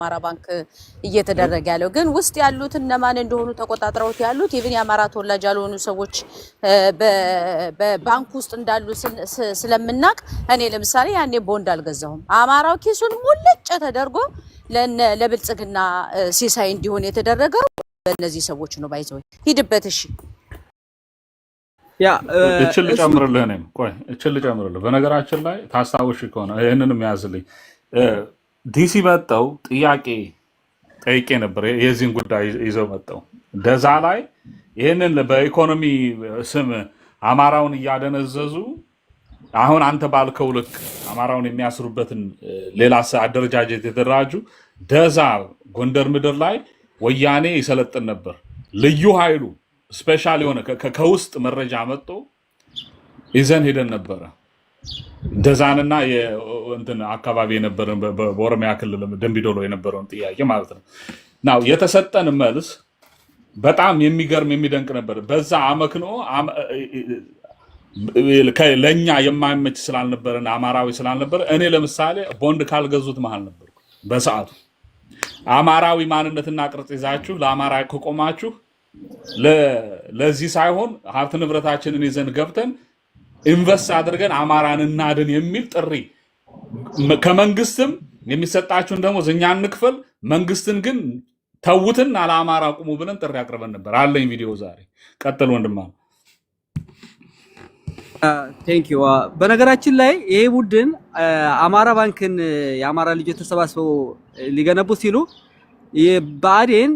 አማራ ባንክ እየተደረገ ያለው ግን ውስጥ ያሉት እነማን እንደሆኑ ተቆጣጥረውት ያሉት ኢቭን የአማራ ተወላጅ ያልሆኑ ሰዎች በባንክ ውስጥ እንዳሉ ስለምናቅ እኔ ለምሳሌ ያኔ ቦንድ አልገዛሁም አማራው ኪሱን ሙልጭ ተደርጎ ለብልጽግና ሲሳይ እንዲሆን የተደረገው በእነዚህ ሰዎች ነው ባይዘው ሂድበት እሺ ያ እችል ጨምርልህ ነኝ ቆይ እችል ጨምርልህ በነገራችን ላይ ታስታውሽ ከሆነ ይሄንንም ያዝልኝ ዲሲ መጣው ጥያቄ ጠይቄ ነበር የዚህን ጉዳይ ይዘው መጣው ደዛ ላይ ይሄንን በኢኮኖሚ ስም አማራውን ያደነዘዙ አሁን አንተ ባልከው ልክ አማራውን የሚያስሩበትን ሌላ አደረጃጀት የተደራጁ ደዛ ጎንደር ምድር ላይ ወያኔ ይሰለጥን ነበር ልዩ ኃይሉ ስፔሻሊ ሆነ ከውስጥ መረጃ መጥቶ ይዘን ሄደን ነበር ደዛንና የእንትን አካባቢ የነበረን በኦሮሚያ ክልል ደምቢዶሎ የነበረውን ጥያቄ ማለት ነው ናው የተሰጠን መልስ በጣም የሚገርም የሚደንቅ ነበር በዛ አመክኖ ለኛ የማይመች ስላልነበረና አማራዊ ስላልነበረ እኔ ለምሳሌ ቦንድ ካልገዙት መሃል ነበር በሰዓቱ አማራዊ ማንነትና ቅርጽ ይዛችሁ ለአማራ ከቆማችሁ ለዚህ ሳይሆን ሀብት ንብረታችንን ይዘን ገብተን ኢንቨስት አድርገን አማራን እናድን የሚል ጥሪ ከመንግስትም የሚሰጣችሁን ደግሞ ዘኛን ንክፈል መንግስትን ግን ተውትን አለ አማራ ቁሙ ብለን ጥሪ አቅርበን ነበር አለኝ ቪዲዮ ዛሬ ቀጥል ወንድማ ቴንክ ዩ በነገራችን ላይ ይሄ ቡድን አማራ ባንክን የአማራ ልጆች ተሰባስበው ሊገነቡ ሲሉ የባዴን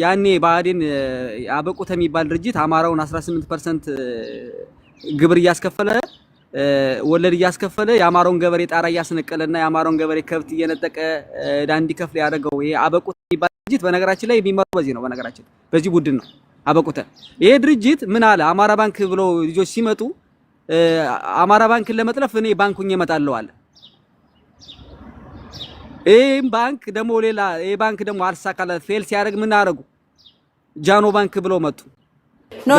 ያኔ ባዴን ያበቁት የሚባል ድርጅት አማራውን 18% ግብር ያስከፈለ ወለድ ያስከፈለ የአማራውን ገበሬ ጣራ ያስነቀለና የአማራውን ገበሬ ከብት እየነጠቀ ዳንዲ ከፍለ ያደረገው ይሄ አበቁት የሚባል ድርጅት በነገራችን ላይ የሚመራው በዚህ ነው በነገራችን በዚህ ቡድን ነው አበቁት ይሄ ድርጅት ምን አለ አማራ ባንክ ብሎ ልጆች ሲመጡ አማራ ባንክን ለመጥለፍ እኔ ባንኩኝ እመጣለሁ አለ ባንክ ደሞ ሌላ ባንክ ደሞ አልሳካለ ፌል ሲያደርግ ምን አደረጉ ጃኖ ባንክ ብሎ መጡ ነው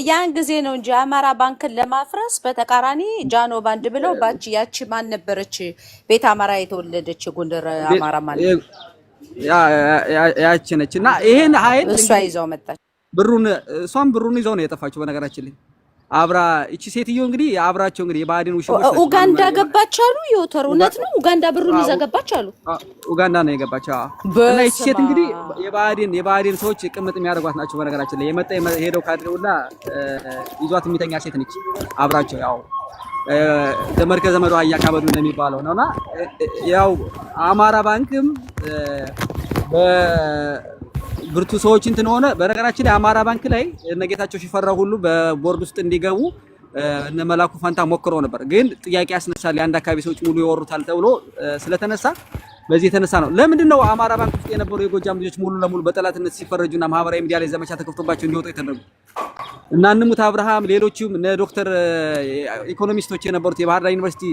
ያን ጊዜ ነው እንጂ አማራ ባንክን ለማፍረስ በተቃራኒ ጃኖ ባንድ ብለው ባቺ ያቺ ማን ነበረች ቤት አማራ የተወለደች ጎንደር አማራ ማለት ያቺ ነችና ይሄን ኃይል እሷ ይዘው መጣች ብሩን ይዘው ነው የጠፋችው በነገራችን ላይ አብራ እቺ ሴትዮ እንግዲህ አብራቸው እንግዲህ የባዲን ውሽሞች ኡጋንዳ ገባች አሉ የወተሩ እውነት ነው ኡጋንዳ ብሩን ይዘገባች አሉ ኡጋንዳ ነው የገባችው እና እቺ ሴት እንግዲህ የባዲን ሰዎች ቅምጥ የሚያደርጓት ናቸው በነገራችን ላይ የመጣ ሄደው ካድረውላ ይዟት የሚተኛ ሴት ነች አብራቸው ያው ተመርከዘ መዶ አያካበዱ እንደሚባለው ነውና ያው አማራ ባንክም ብርቱ ሰዎች እንትን ሆነ በነገራችን ላይ አማራ ባንክ ላይ እነጌታቸው ሽፈራው ሁሉ በቦርድ ውስጥ እንዲገቡ እነ መላኩ ፋንታ ሞክረው ነበር ግን ጥያቄ ያስነሳል የአንድ አካባቢ ሰዎች ሙሉ ይወሩታል ተብሎ ስለተነሳ በዚህ የተነሳ ነው ለምንድን ነው አማራ ባንክ ውስጥ የነበሩ የጎጃም ልጆች ሙሉ ለሙሉ በጠላትነት ሲፈረጁና ማህበራዊ ሚዲያ ላይ ዘመቻ ተከፍቶባቸው እንዲወጡ የተደረጉ እና እንሙት አብርሃም ሌሎችም እነ ዶክተር ኢኮኖሚስቶች የነበሩት የባህር ዳር ዩኒቨርሲቲ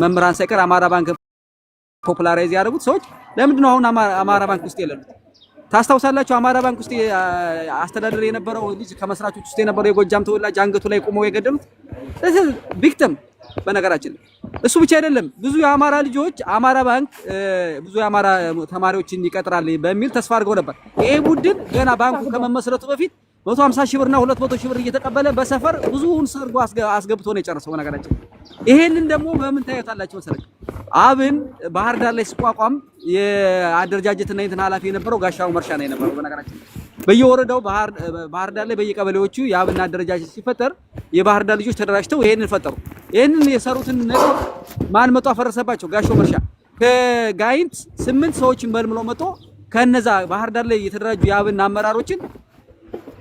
መምህራን ሳይቀር አማራ ባንክ ፖፑላራይዝ ያደረጉት ሰዎች ለምንድን ነው አሁን አማራ ባንክ ውስጥ የሌሉት ታስታውሳላችሁ አማራ ባንክ ውስጥ አስተዳደር የነበረው ልጅ ከመስራቾች ውስጥ የነበረው የጎጃም ተወላጅ አንገቱ ላይ ቆመው የገደሉት ቪክቲም በነገራችን እሱ ብቻ አይደለም ብዙ የአማራ ልጆች አማራ ባንክ ብዙ የአማራ ተማሪዎችን ይቀጥራል በሚል ተስፋ አድርገው ነበር ይሄ ቡድን ገና ባንኩ ከመመስረቱ በፊት 150 ሺህ ብርና 200 ሺህ ብር እየተቀበለ በሰፈር ብዙውን ሰርጎ አስገብቶ ነው የጨረሰው በነገራችን ይሄንን ደግሞ በምን ታያታላችሁ መሰለኝ አብን ባህር ዳር ላይ ሲቋቋም የአደረጃጀትና እንትን ኃላፊ የነበረው ጋሻው መርሻ ነው የነበረው በነገራችን በየወረዳው ባህር ዳር ላይ በየቀበሌዎቹ የአብን አደረጃጀት ሲፈጠር የባህር ዳር ልጆች ተደራጅተው ይሄንን ፈጠሩ ይሄንን የሰሩትን ነገር ማን መጣ አፈረሰባቸው ጋሻው መርሻ ከጋይንት 8 ሰዎችን መልምሎ መጥቶ ከነዛ ባህር ዳር ላይ የተደራጁ የአብን አመራሮችን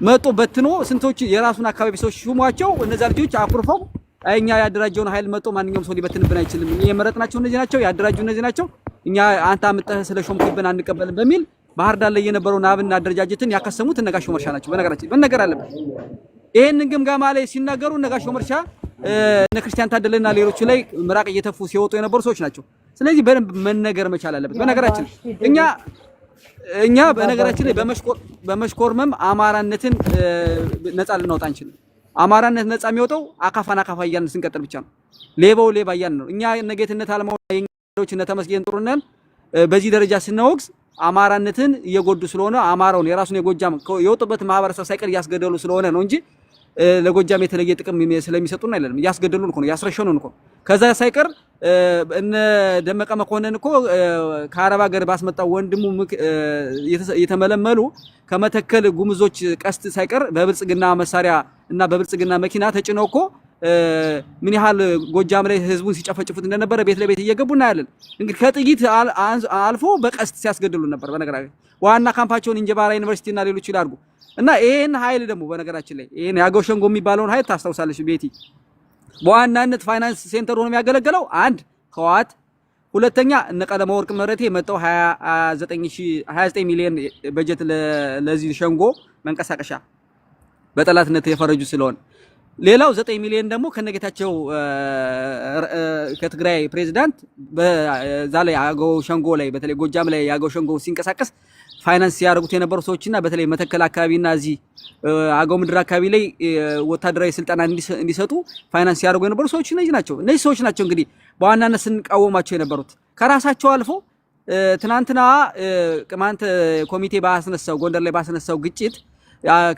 መጥቶ በትኖ ስንቶች የራሱን አካባቢ ሰዎች ሹሟቸው እነዛ ልጆች አኩርፈው እኛ ያደራጀውን ኃይል መጥቶ ማንኛውም ሰው ሊበትንብን አይችልም የመረጥናቸው እነዚህ ናቸው ያደራጁ እነዚህ ናቸው እኛ አንተ አምጥተህ ስለሾምክብን አንቀበልም በሚል ባህር ዳር ላይ የነበረውን አብን አደረጃጀትን ያከሰሙት እነጋሻው መርሻ ናቸው በነገራችን መነገር አለበት ይሄንን ግምጋማ ላይ ሲናገሩ እነጋሻው መርሻ እነ ክርስቲያን ታደለና ሌሎች ላይ ምራቅ እየተፉ ሲወጡ የነበሩ ሰዎች ናቸው ስለዚህ በደንብ መነገር መቻል አለበት በነገራችን እኛ በነገራችን ላይ በመሽኮርመም አማራነትን ነፃ ልናወጣ አንችልም አማራነት ነፃ የሚወጣው አካፋና አካፋ እያልን ስንቀጥል ብቻ ነው ሌባው ሌባ እያልን ነው እኛ ነገትነት አልማው የኛዎች እነ ተመስገን ጥሩነን በዚህ ደረጃ ስናወግዝ አማራነትን እየጎዱ ስለሆነ አማራውን የራሱን የጎጃም የወጡበት ማህበረሰብ ሳይቀር ያስገደሉ ስለሆነ ነው እንጂ ለጎጃም የተለየ ጥቅም ስለሚሰጡና አይደለም። ያስገደሉን እኮ ነው፣ ያስረሸኑን እኮ ከዛ ሳይቀር እነ ደመቀ መኮንን እኮ ከአረብ ሀገር ባስመጣው ወንድሙ የተመለመሉ ከመተከል ጉምዞች ቀስት ሳይቀር በብልጽግና መሳሪያ እና በብልጽግና መኪና ተጭነው እኮ ምን ያህል ጎጃም ላይ ህዝቡን ሲጨፈጭፉት እንደነበረ ቤት ለቤት እየገቡ እናያለን። እንግዲህ ከጥይት አልፎ በቀስት ሲያስገድሉ ነበር። በነገራችን ዋና ካምፓቸውን እንጀባራ ዩኒቨርሲቲ እና ሌሎች ይላርጉ እና ይሄን ኃይል ደግሞ በነገራችን ላይ ይሄን ያገው ሸንጎ የሚባለውን ኃይል ታስታውሳለሽ ቤቲ? በዋናነት ፋይናንስ ሴንተር ሆኖ የሚያገለግለው አንድ ህወሓት፣ ሁለተኛ እነ ቀለመወርቅ ምህረቴ የመጣው 29 ሚሊዮን በጀት ለዚህ ሸንጎ መንቀሳቀሻ በጠላትነት የፈረጁ ስለሆነ ሌላው 9 ሚሊዮን ደግሞ ከነጌታቸው ከትግራይ ፕሬዝዳንት በዛ ላይ አገው ሸንጎ ላይ በተለይ ጎጃም ላይ ያገው ሸንጎ ሲንቀሳቀስ ፋይናንስ ያደርጉት የነበሩ ሰዎችና በተለይ መተከል አካባቢና እዚህ አገው ምድር አካባቢ ላይ ወታደራዊ ስልጠና እንዲሰጡ ፋይናንስ ያደርጉ የነበሩ ሰዎች እነዚህ ሰዎች ናቸው እንግዲህ በዋናነት ስንቃወማቸው የነበሩት። ከራሳቸው አልፎ ትናንትና ቅማንት ኮሚቴ ባስነሳው ጎንደር ላይ ባስነሳው ግጭት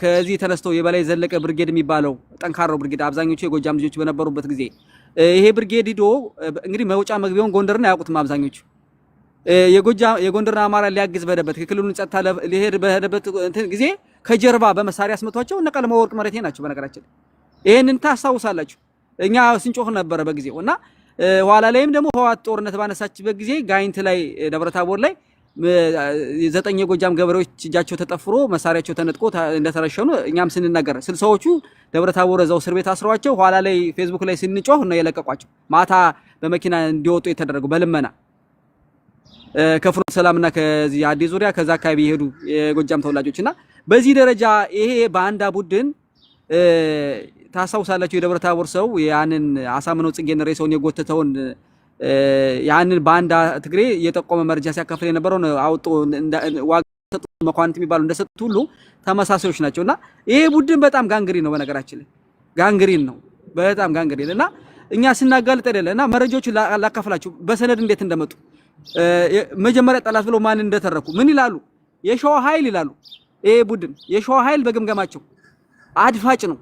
ከዚህ ተነስተው የበላይ ዘለቀ ብርጌድ የሚባለው ጠንካራው ብርጌድ አብዛኞቹ የጎጃም ልጆች በነበሩበት ጊዜ ይሄ ብርጌድ ሂዶ እንግዲህ መውጫ መግቢያውን ጎንደርን አያውቁትም አብዛኞቹ የጎንደር አማራ ሊያግዝ በሄደበት ክልሉን ጸጥታ ሊሄድ በሄደበት እንትን ጊዜ ከጀርባ በመሳሪያ አስመቷቸው እነ ቀለመወርቅ ምህረቴ ናቸው። በነገራችን ይሄንን ታስታውሳላችሁ። እኛ ስንጮህ ነበረ በጊዜው እና ኋላ ላይም ደግሞ ህወሓት ጦርነት ባነሳችበት ጊዜ ጋይንት ላይ ደብረታቦር ላይ 9 የጎጃም ገበሬዎች እጃቸው ተጠፍሮ መሳሪያቸው ተነጥቆ እንደተረሸኑ እኛም ስንናገር ስልሳዎቹ ደብረታቦር እዛው እስር ቤት አስረዋቸው ኋላ ላይ ፌስቡክ ላይ ስንጮህ ነው የለቀቋቸው። ማታ በመኪና እንዲወጡ የተደረገው በልመና ከፍኖተ ሰላምና ከዚህ አዲስ ዙሪያ ከዛ አካባቢ ይሄዱ የጎጃም ተወላጆችና በዚህ ደረጃ ይሄ ባንዳ ቡድን ታሳውሳላችሁ። የደብረታቦር ሰው ያንን አሳምነው ጽጌን ሬሳውን የጎተተውን ያንን ባንዳ ትግሬ የጠቆመ መረጃ ሲያከፍል የነበረውን አውጦ ዋጋ መኳንንት የሚባሉ እንደሰጡት ሁሉ ተመሳሳዮች ናቸውና ይሄ ቡድን በጣም ጋንግሪን ነው። በነገራችን ላይ ጋንግሪን ነው፣ በጣም ጋንግሪን እና እኛ ስናጋልጥ አይደለና መረጃዎች ላካፍላችሁ በሰነድ እንዴት እንደመጡ መጀመሪያ ጠላት ብሎ ማን እንደተረኩ ምን ይላሉ? የሸዋ ኃይል ይላሉ። ይሄ ቡድን የሸዋ ኃይል በግምገማቸው አድፋጭ ነው።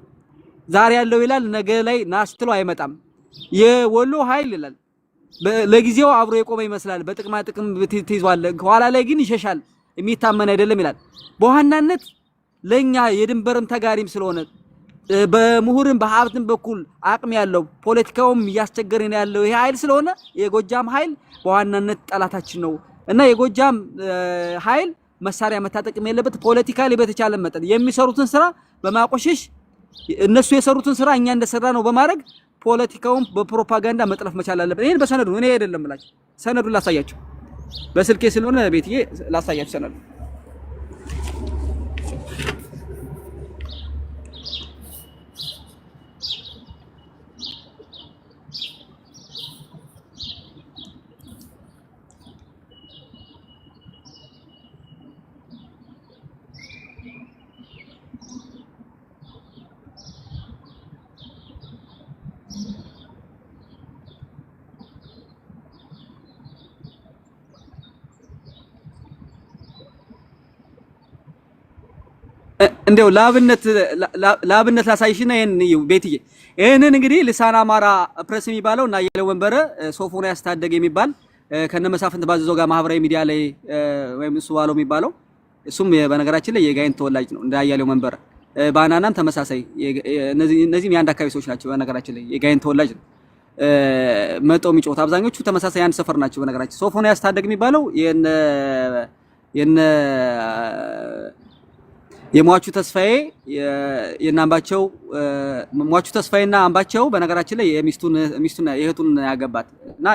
ዛሬ ያለው ይላል ነገ ላይ ናስትሎ አይመጣም። የወሎ ኃይል ይላል ለጊዜው አብሮ የቆመ ይመስላል፣ በጥቅማ ጥቅም ትይዟል፣ ኋላ ላይ ግን ይሸሻል፣ የሚታመን አይደለም ይላል። በዋናነት ለኛ የድንበርም ተጋሪም ስለሆነ በምሁርም በሀብትም በኩል አቅም ያለው ፖለቲካውም ያስቸገረን ያለው ይሄ ኃይል ስለሆነ የጎጃም ኃይል በዋናነት ጠላታችን ነው እና የጎጃም ኃይል መሳሪያ መታጠቅም የለበት። ፖለቲካሊ በተቻለ መጠን የሚሰሩትን ስራ በማቆሸሽ እነሱ የሰሩትን ስራ እኛ እንደሰራ ነው በማድረግ ፖለቲካውን በፕሮፓጋንዳ መጥለፍ መቻል አለበት። ይሄን በሰነዱ እኔ አይደለም ማለት ሰነዱን ላሳያችሁ በስልኬ ስለሆነ ቤትዬ ላሳያችሁ ሰነዱ እንደው ላብነት ላሳይሽና ይሄን ቤትዬ ይሄንን እንግዲህ ልሳን አማራ ፕሬስ የሚባለው እና ያለው ወንበረ ሶፎንያስ ታደገ የሚባል ከነመሳፍንት ባዘዘው ጋር ማህበራዊ ሚዲያ ላይ ወይም እሱ ባለው የሚባለው እሱም በነገራችን ላይ የጋይንት ተወላጅ ነው። እንዳያለው ወንበረ ባናናም ተመሳሳይ እነዚህም የአንድ አካባቢ ሰዎች ናቸው። በነገራችን ላይ የጋይንት ተወላጅ ነው። መጣው የሚጮት አብዛኞቹ ተመሳሳይ አንድ ሰፈር ናቸው። በነገራችን ሶፎንያስ ታደገ የሚባለው የነ የሟቹ ተስፋዬ የናምባቸው ሟቹ ተስፋዬና አምባቸው በነገራችን ላይ የሚስቱን የእህቱን ያገባት እና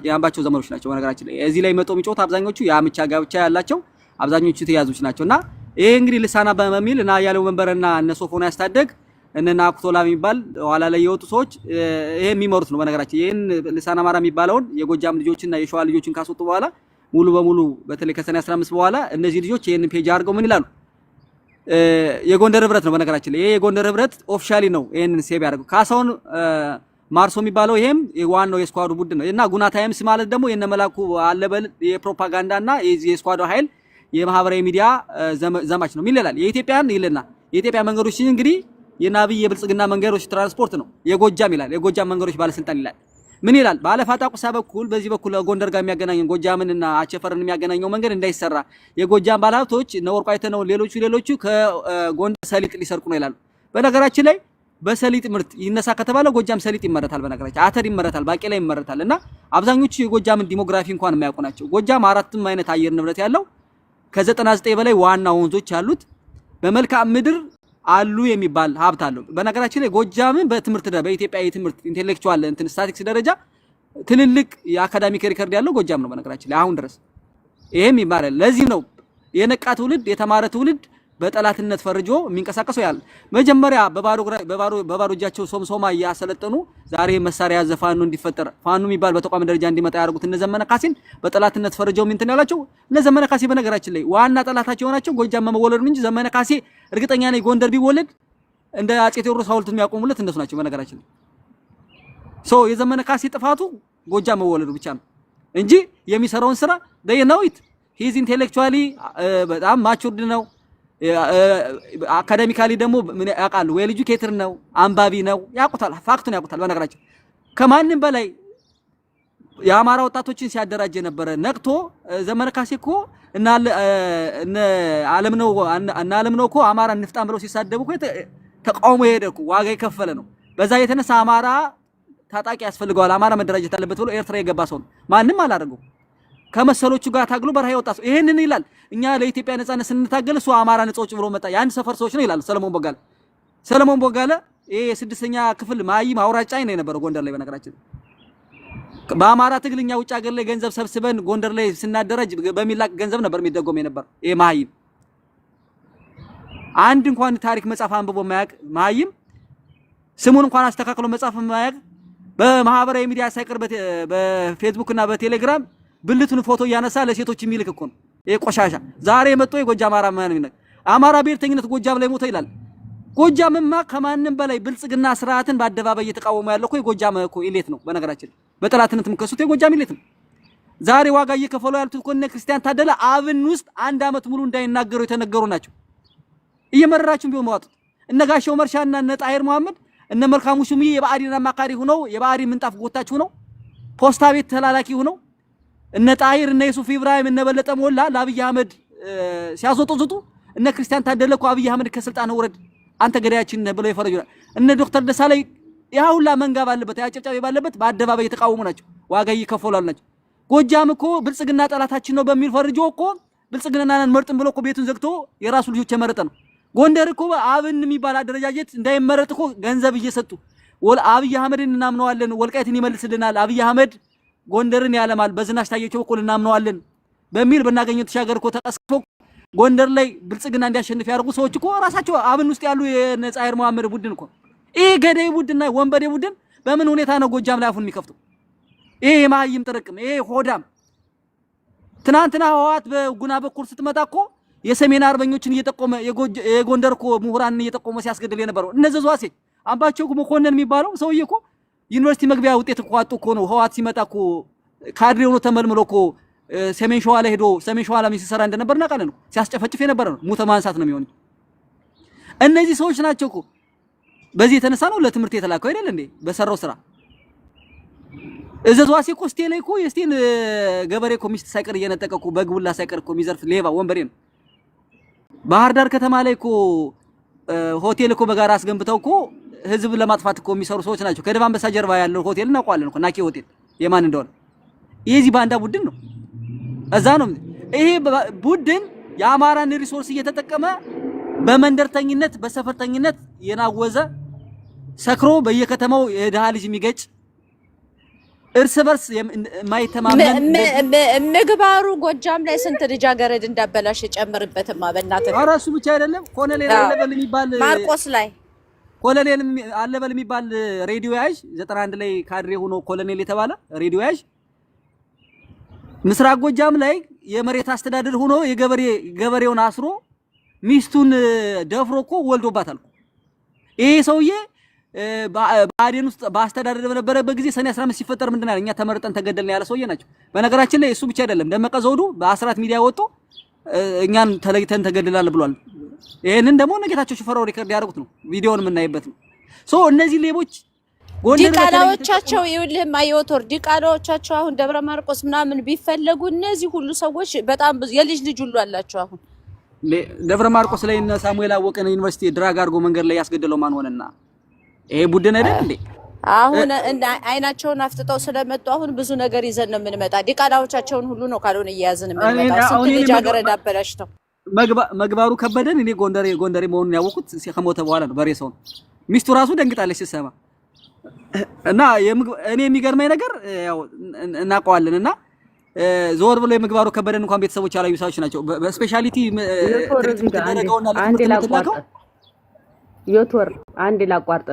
የአምባቸው ዘመዶች ናቸው። በነገራችን ላይ እዚህ ላይ መጥቶ የሚጮት አብዛኞቹ የአምቻ ጋብቻ ያላቸው አብዛኞቹ ተያዙች ናቸውና ይሄ እንግዲህ ልሳና በሚል እና ያለው መንበረና እነ ሶፎንያስ ታደገ እነና አክቶላ የሚባል ኋላ ላይ የወጡ ሰዎች ይሄ የሚመሩት ነው። በነገራችን ይሄን ልሳና አማራ የሚባለውን የጎጃም ልጆችና የሸዋ ልጆችን ካስወጡ በኋላ ሙሉ በሙሉ በተለይ ከሰኔ 15 በኋላ እነዚህ ልጆች ይሄን ፔጅ አድርገው ምን ይላሉ? የጎንደር ህብረት ነው። በነገራችን ላይ ይሄ የጎንደር ህብረት ኦፊሻሊ ነው ይሄንን ሴቭ ያደርገው። ካሳውን ማርሶ የሚባለው ይሄም ዋናው የስኳዱ ቡድን ነው እና ጉና ታይምስ ማለት ደግሞ የነ መላኩ አለበል የፕሮፓጋንዳና የስኳዱ ኃይል የማህበራዊ ሚዲያ ዘማች ነው ይላል። የኢትዮጵያን ይልና የኢትዮጵያ መንገዶች እንግዲህ የናብይ የብልጽግና መንገዶች ትራንስፖርት ነው የጎጃም ይላል። የጎጃም መንገዶች ባለስልጣን ይላል። ምን ይላል? ባለፋጣ ቁሳ በኩል በዚህ በኩል ጎንደር ጋር የሚያገናኘው ጎጃምንና አቸፈርን የሚያገናኘው መንገድ እንዳይሰራ የጎጃም ባለሀብቶች ነወርቁ አይተነው ሌሎቹ ከጎንደር ሰሊጥ ሊሰርቁ ነው ይላሉ። በነገራችን ላይ በሰሊጥ ምርት ይነሳ ከተባለ ጎጃም ሰሊጥ ይመረታል። በነገራችን አተር ይመረታል፣ ባቄላ ይመረታል እና አብዛኞቹ የጎጃምን ዲሞግራፊ እንኳን የማያውቁ ናቸው። ጎጃም አራትም አይነት አየር ንብረት ያለው ከ99 በላይ ዋና ወንዞች አሉት። በመልክዓ ምድር አሉ የሚባል ሀብት አለው። በነገራችን ላይ ጎጃምን በትምህርት በኢትዮጵያ የትምህርት ኢንተሌክቹዋል ስታቲክስ ደረጃ ትልልቅ የአካዳሚክ ሪከርድ ያለው ጎጃም ነው። በነገራችን ላይ አሁን ድረስ ይሄም ይባላል። ለዚህ ነው የነቃ ትውልድ የተማረ ትውልድ በጠላትነት ፈርጆ የሚንቀሳቀሰው ያለ መጀመሪያ በባዶ እጃቸው ሶምሶማ ያሰለጠኑ ዛሬ መሳሪያ ያዘ ፋኖ እንዲፈጠር ፋኖ የሚባል በተቋም ደረጃ እንዲመጣ ያደርጉት እነ ዘመነ ካሴን በጠላትነት ፈርጀው ምን ያላቸው እነ ዘመነ ካሴ በነገራችን ላይ ዋና ጠላታቸው ሆናቸው ጎጃም መወለዱ እንጂ ዘመነ ካሴ እርግጠኛ ነኝ ጎንደር ቢወለድ እንደ አጼ ቴዎድሮስ ሐውልት የሚያቆሙለት እነሱ ናቸው። በነገራችን ላይ የዘመነ ካሴ ጥፋቱ ጎጃም መወለዱ ብቻ ነው እንጂ የሚሰራውን ስራ ደየናዊት ሂዝ ኢንተሌክቹዋሊ በጣም ማቹርድ ነው። አካዳሚካሊ ደግሞ ምን ያውቃል? ዌል ኤጁኬትድ ነው፣ አንባቢ ነው፣ ያውቁታል፣ ፋክቱን ያውቁታል። በነገራችን ከማንም በላይ የአማራ ወጣቶችን ሲያደራጅ የነበረ ነቅቶ ዘመነ ካሴ እኮ እና ዓለም ነው እኮ አማራ እንፍጣም ብለው ሲሳደቡ እኮ ተቃውሞ የሄደ እኮ ዋጋ የከፈለ ነው። በዛ የተነሳ አማራ ታጣቂ ያስፈልገዋል፣ አማራ መደራጀት አለበት ብሎ ኤርትራ የገባ ሰው ነው። ማንም አላደረገው። ከመሰሎቹ ጋር ታግሎ በረሃ ወጣ ሰው ይሄንን ይላል። እኛ ለኢትዮጵያ ነጻነት ስንታገል እሱ አማራ ነጻዎች ብሎ መጣ። ያን ሰፈር ሰዎች ነው ይላል ሰለሞን ቦጋለ ይሄ የስድስተኛ ክፍል ማይም አውራጫይ ነው የነበረው ጎንደር ላይ። በነገራችን በአማራ ትግልኛ ውጭ ሀገር ላይ ገንዘብ ሰብስበን ጎንደር ላይ ስናደረጅ በሚላክ ገንዘብ ነበር የሚደጎም የነበር። ይሄ ማይም አንድ እንኳን ታሪክ መጻፍ አንብቦ ማያቅ ማይም ስሙን እንኳን አስተካክሎ መጻፍ ማያቅ በማህበራዊ ሚዲያ ሳይቀር በፌስቡክ እና በቴሌግራም ብልቱን ፎቶ ያነሳ ለሴቶች የሚልክ እኮ ነው። ይሄ ቆሻሻ ዛሬ መጥቶ የጎጃም አማራ ማን ነው? አማራ ብሔርተኝነት ጎጃም ላይ ሞተ ይላል። ጎጃምማ ከማንም በላይ ብልጽግና ስርዓትን በአደባባይ እየተቃወሙ ያለው እኮ የጎጃም እኮ ኢሌት ነው። በነገራችን በጠላትነት ምከሱት የጎጃም ኢሌት ነው። ዛሬ ዋጋ እየከፈሉ ያሉት እኮ እነ ክርስቲያን ታደለ አብን ውስጥ አንድ አመት ሙሉ እንዳይናገሩ የተነገሩ ናቸው። እየመረራችሁ ቢሆን ማዋጡት እነ ጋሻው መርሻና እነ ጣሂር መሐመድ እነ መልካሙ ሹምዬ የባዕዲን አማካሪ ሆነው የባዕዲን ምንጣፍ ጎታች ሆነው ፖስታ ቤት ተላላኪ ሆነው እነ ጣሂር እነ ዩሱፍ ኢብራሂም እነ በለጠ ሞላ ለአብይ አህመድ ሲያስወጡዙቱ እነ ክርስቲያን ታደለ እኮ አብይ አህመድ ከስልጣን ወረድ አንተ ገዳያችን ነህ ብለው ይፈረጁናል። እነ ዶክተር ደሳለኝ ያውላ መንጋ ባለበት ያጨብጫቢ ባለበት በአደባባይ የተቃወሙ ናቸው። ዋጋ እየከፈሉ ናቸው። ጎጃም እኮ ብልጽግና ጠላታችን ነው በሚል ፈርጆ እኮ ብልጽግናን መርጥን ብሎ እኮ ቤቱን ዘግቶ የራሱ ልጆች የመረጠ ነው። ጎንደር እኮ አብን የሚባል አደረጃጀት እንዳይመረጥ እኮ ገንዘብ እየሰጡ አብይ አህመድን እናምነዋለን፣ ወልቃይትን ይመልስልናል፣ አብይ አህመድ ጎንደርን ያለማል፣ በዝናሽ ታየቸው እኮ እናምነዋለን በሚል በእናገኘው ተሻገር እኮ ተቀስፎ ጎንደር ላይ ብልጽግና እንዲያሸንፍ ያደርጉ ሰዎች እኮ ራሳቸው አብን ውስጥ ያሉ የነጻይር መሐመድ ቡድን እኮ ይሄ ገዳይ ቡድንና ወንበዴ ቡድን በምን ሁኔታ ነው ጎጃም ላይ አፉን የሚከፍተው? ይሄ የማይም ጥርቅም ይሄ ሆዳም ትናንትና ህወሓት በጉና በኩል ስትመጣ እኮ የሰሜን አርበኞችን እየጠቆመ የጎንደር እኮ ምሁራንን እየጠቆመ ሲያስገድል የነበረው እነዚህ ዘዋሴ አምባቸው መኮንን የሚባለው ሰውዬ እኮ ዩኒቨርሲቲ መግቢያ ውጤት እኮ አጡ እኮ ነው። ህወሓት ሲመጣ እኮ ካድሬ ሆኖ ተመልምሎ እኮ ሰሜን ሸዋ ላይ ሄዶ ሰሜን ሸዋ ላይ ሲሰራ እንደነበር እናውቃለን እኮ ሲያስጨፈጭፍ የነበረ ነው። ሙተ ማንሳት ነው የሚሆነው። እነዚህ ሰዎች ናቸው እኮ በዚህ የተነሳ ነው ለትምህርት የተላከው አይደል እንዴ? በሰራው ስራ እዘዟሴ እኮ ስቴ ላይ እኮ የስቴን ገበሬ እኮ ሚስት ሳይቀር እየነጠቀ እኮ በግቡላ ሳይቀር እኮ የሚዘርፍ ሌባ ወንበሬ ነው። ባህር ዳር ከተማ ላይ እኮ ሆቴል እኮ በጋራ አስገንብተው እኮ ህዝብ ለማጥፋት እኮ የሚሰሩ ሰዎች ናቸው። ከደባ አንበሳ ጀርባ ያለው ሆቴል እናውቀዋለን እኮ ናኪ ሆቴል የማን እንደሆነ የዚህ ባንዳ ቡድን ነው። እዛ ነው ይሄ ቡድን የአማራን ሪሶርስ እየተጠቀመ በመንደርተኝነት በሰፈርተኝነት የናወዘ ሰክሮ በየከተማው የደሃ ልጅ የሚገጭ እርስ በርስ የማይተማመን ምግባሩ ጎጃም ላይ ስንት ልጃገረድ እንዳበላሽ ጨምርበትማ በእናትህ። ኧረ እሱ ብቻ አይደለም ኮሎኔል አለበል የሚባል ማርቆስ ላይ ኮሎኔል አለበል የሚባል ሬዲዮ ያዥ 91 ላይ ካድሬ ሆኖ ኮሎኔል የተባለ ሬዲዮ ያዥ ምስራቅ ጎጃም ላይ የመሬት አስተዳደር ሆኖ የገበሬውን አስሮ ሚስቱን ደፍሮ እኮ ወልዶባታል። ይሄ ሰውዬ ባዴን ውስጥ ባስተዳደር በነበረበት ጊዜ ሰኔ 15 ሲፈጠር ምንድን ነው እኛ ተመርጠን ተገደልን ያለ ሰውዬ ናቸው። በነገራችን ላይ እሱ ብቻ አይደለም ደመቀ ዘውዱ በአስራት ሚዲያ ወጥቶ እኛን ተለይተን ተገደላል ብሏል። ይሄንን ደግሞ ነጌታቸው ሽፈራው ሪከርድ ያደርጉት ነው ቪዲዮውን የምናይበት ነው። ሶ እነዚህ ሌቦች ዲቃላዎቻቸው ይኸውልህ ማይወቶር ዲቃላዎቻቸው አሁን ደብረ ማርቆስ ምናምን ቢፈለጉ እነዚህ ሁሉ ሰዎች በጣም የልጅ ልጅ ሁሉ አላቸው። አሁን ደብረ ማርቆስ ላይ እነ ሳሙኤል አወቀን ዩኒቨርሲቲ ድራግ አድርጎ መንገድ ላይ ያስገደለው ማን ሆነና ይሄ ቡድን አይደል እንዴ? አሁን አይናቸውን አፍጥጠው ስለመጡ አሁን ብዙ ነገር ይዘን ነው የምንመጣ። ዲቃላዎቻቸውን ሁሉ ነው ካልሆነ እየያዝን የምንመጣ። ስንት ልጅ አገረዳ አበላሽተው መግባሩ ከበደን እኔ ጎንደሬ መሆኑን ያወቁት ከሞተ በኋላ ነው። በሬ ሰው ሚስቱ ራሱ ደንግጣለች ሲሰማ እና እኔ የሚገርመኝ ነገር ያው እናውቀዋለን እና ዞር ብሎ የምግባሩ ከበደን እንኳን ቤተሰቦች ያላዩ ሰዎች ናቸው። በስፔሻሊቲ ትሪትመንት ተደረገውና ለተደረገው ዮቶር አንድ ላቋርጥ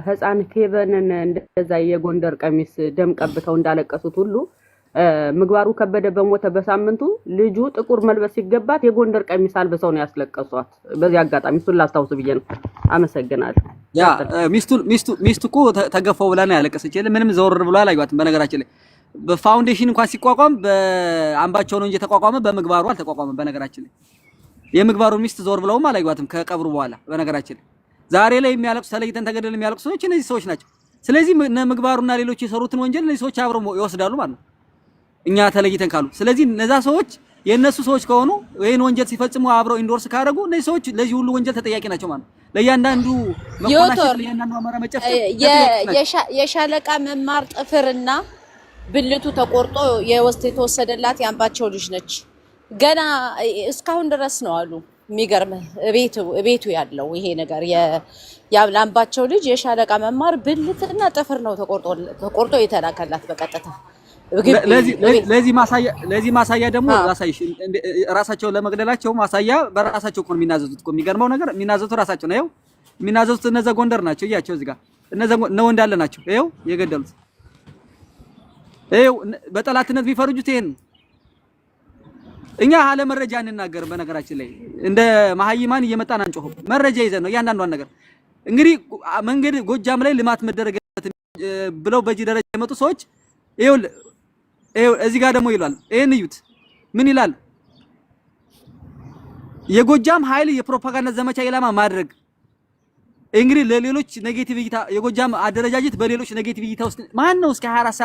ህፃን ፌቨንን እንደዛ የጎንደር ቀሚስ ደም ቀብተው እንዳለቀሱት ሁሉ ምግባሩ ከበደ በሞተ በሳምንቱ ልጁ ጥቁር መልበስ ሲገባት የጎንደር ቀሚስ አልበሰው ነው ያስለቀሷት። በዚህ አጋጣሚ እሱን ላስታውስ ብዬ ነው። አመሰግናለሁ። ያ ሚስቱ እኮ ተገፈው ብላ ነው ያለቀሰች። ምንም ዘወር ብሎ አላዩአትም። በነገራችን ላይ በፋውንዴሽን እንኳን ሲቋቋም በአምባቸው ነው እንጂ ተቋቋመ፣ በምግባሩ አልተቋቋመም። በነገራችን ላይ የምግባሩ ሚስት ዘወር ብለውም አላዩአትም ከቀብሩ በኋላ። በነገራችን ላይ ዛሬ ላይ የሚያለቅሱ ተለይተን ተገደልን የሚያለቅሱ ሰዎች እነዚህ ሰዎች ናቸው። ስለዚህ እነ ምግባሩና ሌሎች የሰሩትን ወንጀል እነዚህ ሰዎች አብረው ይወስዳሉ ማለት ነው እኛ ተለይተን ካሉ። ስለዚህ እነዛ ሰዎች የነሱ ሰዎች ከሆኑ ወይን ወንጀል ሲፈጽሙ አብረው ኢንዶርስ ካደረጉ እነዚህ ሰዎች ለዚህ ሁሉ ወንጀል ተጠያቂ ናቸው ማለት ነው። ለያንዳንዱ መቆናሸት ለያንዳንዱ አማራ መጨፍጨፍ የሻለቃ መማር ጥፍርና ብልቱ ተቆርጦ የተወሰደላት ያምባቸው ልጅ ነች። ገና እስካሁን ድረስ ነው አሉ። የሚገርምህ ቤቱ ያለው ይሄ ነገር ያምባቸው ልጅ የሻለቃ መማር ብልትና ጥፍር ነው ተቆርጦ የተላከላት በቀጥታ። ለዚህ ማሳያ ደግሞ ራሳቸው ለመግደላቸው ማሳያ በራሳቸው እኮ የሚናዘዙት እኮ። የሚገርመው ነገር የሚናዘዙት ራሳቸው ነው። ይኸው የሚናዘዙት እነዛ ጎንደር ናቸው። እያቸው እዚህ ጋር እነዛ ነው እንዳለ ናቸው። ይኸው የገደሉት ይኸው በጠላትነት ቢፈርጁት ይሄን እኛ አለ መረጃ እንናገር። በነገራችን ላይ እንደ መሀይማን እየመጣን አንጮህ መረጃ ይዘን ነው እያንዳንዷን ነገር። እንግዲህ መንገድ ጎጃም ላይ ልማት መደረገበት ብለው በዚህ ደረጃ የመጡ ሰዎች ይኸው እዚህ ጋር ደግሞ ይላል። ይሄን እዩት ምን ይላል? የጎጃም ኃይል የፕሮፓጋንዳ ዘመቻ ኢላማ ማድረግ። እንግዲህ ለሌሎች ኔጌቲቭ እይታ የጎጃም አደረጃጀት በሌሎች ኔጌቲቭ እይታ ውስጥ ማን ነው እስከ 24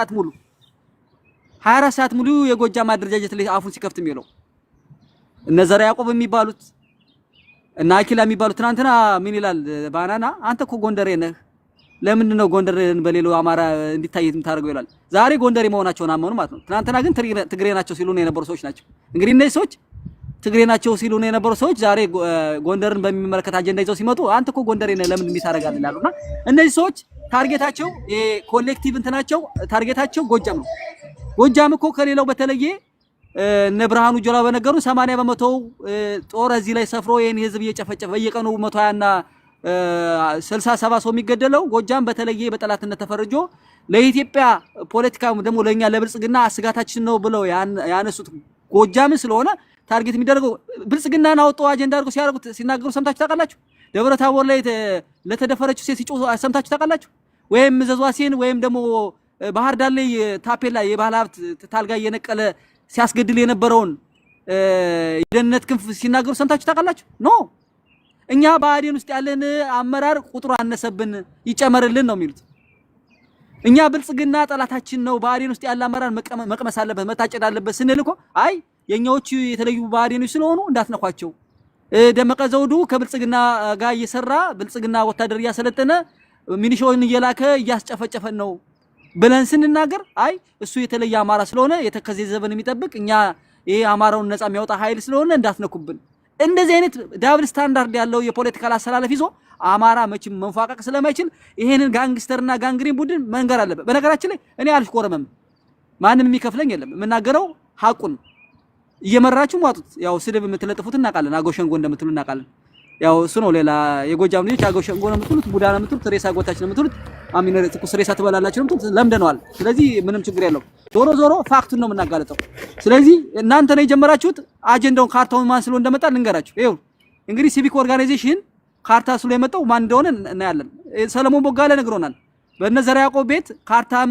ሰዓት ሙሉ የጎጃም አደረጃጀት ላይ አፉን ሲከፍት የሚለው? እነ ዘራ ያዕቆብ የሚባሉት እና አኪላ የሚባሉት ትናንትና ምን ይላል? ባናና አንተ እኮ ጎንደሬ ነህ፣ ለምን ነው ጎንደርን በሌላው አማራ እንዲታይ የምታደርገው ይላል። ዛሬ ጎንደሬ መሆናቸውን አመኑ ማለት ነው። ትናንትና ግን ትግሬ ናቸው ሲሉ ነው የነበሩ ሰዎች ናቸው። እንግዲህ እነዚህ ሰዎች ትግሬ ናቸው ሲሉ ነው የነበሩ ሰዎች ዛሬ ጎንደርን በሚመለከት አጀንዳ ይዘው ሲመጡ አንተ እኮ ጎንደሬ ነህ ለምን እንዲታረጋል ይላሉና እነዚህ ሰዎች ታርጌታቸው ኮሌክቲቭ እንትናቸው ታርጌታቸው ጎጃም ነው። ጎጃም እኮ ከሌላው በተለየ እነ ብርሃኑ ጆላ በነገሩ 80% ጦር እዚህ ላይ ሰፍሮ ይሄን ህዝብ እየጨፈጨፈ በየቀኑ 120 እና 67 ሰው የሚገደለው ጎጃም በተለየ በጠላትነት ተፈርጆ ለኢትዮጵያ ፖለቲካ ደግሞ ለኛ ለብልጽግና አስጋታችን ነው ብለው ያነሱት ጎጃም ስለሆነ ታርጌት የሚደረገው ብልጽግናን አውጥቶ አጀንዳ አድርገው ሲያደርጉት ሲናገሩ ሰምታችሁ ታውቃላችሁ? ደብረ ታቦር ላይ ለተደፈረችው ሴት ሲጮህ ሰምታችሁ ታውቃላችሁ? ወይም ዘዟሲን ወይም ደግሞ ባህር ዳር ላይ ታፔላ የባህል ሀብት ታልጋ እየነቀለ ሲያስገድል የነበረውን የደህንነት ክንፍ ሲናገሩ ሰምታችሁ ታውቃላችሁ? ኖ እኛ በአዴን ውስጥ ያለን አመራር ቁጥሩ አነሰብን ይጨመርልን ነው የሚሉት። እኛ ብልጽግና ጠላታችን ነው፣ በአዴን ውስጥ ያለ አመራር መቅመስ አለበት መታጨድ አለበት ስንል እኮ አይ የኛዎቹ የተለዩ በአዴኖች ስለሆኑ እንዳትነኳቸው፣ ደመቀ ዘውዱ ከብልጽግና ጋር እየሰራ ብልጽግና ወታደር እያሰለጠነ ሚኒሻውን እየላከ እያስጨፈጨፈን ነው ብለን ስንናገር አይ እሱ የተለየ አማራ ስለሆነ የተከዜ ዘበን የሚጠብቅ እኛ ይሄ አማራውን ነፃ የሚያወጣ ኃይል ስለሆነ እንዳትነኩብን። እንደዚህ አይነት ዳብል ስታንዳርድ ያለው የፖለቲካል አሰላለፍ ይዞ አማራ መቼም መንፋቀቅ ስለማይችል ይሄንን ጋንግስተርና ጋንግሪን ቡድን መንገር አለበት። በነገራችን ላይ እኔ አልሽኮረመም፣ ማንም የሚከፍለኝ የለም። የምናገረው ሐቁን እየመራችሁ ዋጡት። ያው ስድብ የምትለጥፉት እናውቃለን፣ አጎሸንጎ እንደምትሉ እናውቃለን። ያው እሱ ነው። ሌላ የጎጃም ልጆች አጎሸንጎ ነው የምትሉት፣ ቡዳ ነው የምትሉት፣ ሬሳ ጎታችን ነው የምትሉት፣ አሚን ትኩስ ሬሳ ትበላላችሁ ነው የምትሉት። ለምደነዋል። ስለዚህ ምንም ችግር የለውም። ዞሮ ፋክቱን ነው የምናጋለጠው። ስለዚህ እናንተ ነው የጀመራችሁት። አጀንዳውን ካርታውን ማን ስሎ እንደመጣ ልንገራችሁ። ይኸው እንግዲህ ሲቪክ ኦርጋናይዜሽን ካርታ ስለ የመጣው ማን እንደሆነ እናያለን። ሰለሞን ቦጋለ ነግሮናል። በነዘራ ያዕቆብ ቤት ካርታም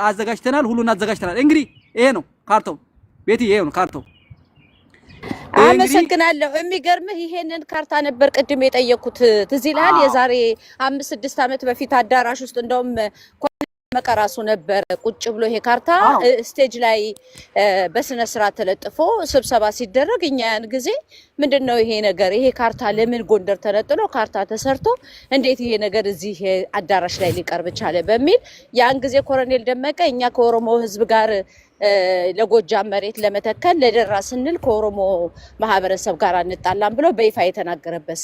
አዘጋጅተናል፣ ሁሉን አዘጋጅተናል። እንግዲህ ይሄ ነው ካርታው። ቤት ይሄ ነው ካርታው። አመሰግናለሁ። የሚገርምህ ይሄንን ካርታ ነበር ቅድም የጠየኩት ትዝ ይልሃል? የዛሬ 5-6 ዓመት በፊት አዳራሽ ውስጥ እንደውም መቀራሱ ነበር ቁጭ ብሎ ይሄ ካርታ ስቴጅ ላይ በስነ ስርዓት ተለጥፎ ስብሰባ ሲደረግ እኛ ያን ጊዜ ምንድነው ይሄ ነገር ይሄ ካርታ ለምን ጎንደር ተነጥሎ ካርታ ተሰርቶ እንዴት ይሄ ነገር እዚህ አዳራሽ ላይ ሊቀርብ ቻለ በሚል ያን ጊዜ ኮሎኔል ደመቀ እኛ ከኦሮሞ ህዝብ ጋር ለጎጃም መሬት ለመተከል ለደራ ስንል ከኦሮሞ ማህበረሰብ ጋር አንጣላም ብሎ በይፋ የተናገረበት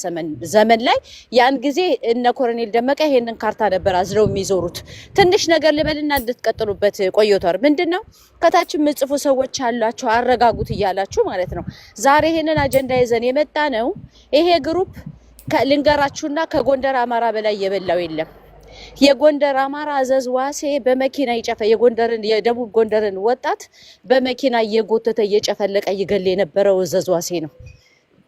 ዘመን ላይ ያን ጊዜ እነ ኮሎኔል ደመቀ ይሄንን ካርታ ነበር አዝለው የሚዞሩት። ትንሽ ነገር ልበልና እንድትቀጥሉበት ቆይቷል። ምንድነው ከታች ምጽፉ ሰዎች አላችሁ አረጋጉት እያላችሁ ማለት ነው። ዛሬ ይሄንን አጀንዳ ይዘን የመጣ ነው። ይሄ ግሩፕ ልንገራችሁና ከጎንደር አማራ በላይ የበላው የለም። የጎንደር አማራ አዘዝ ዋሴ በመኪና የጎንደርን የደቡብ ጎንደርን ወጣት በመኪና እየጎተተ እየጨፈለቀ ይገል የነበረው አዘዝ ዋሴ ነው።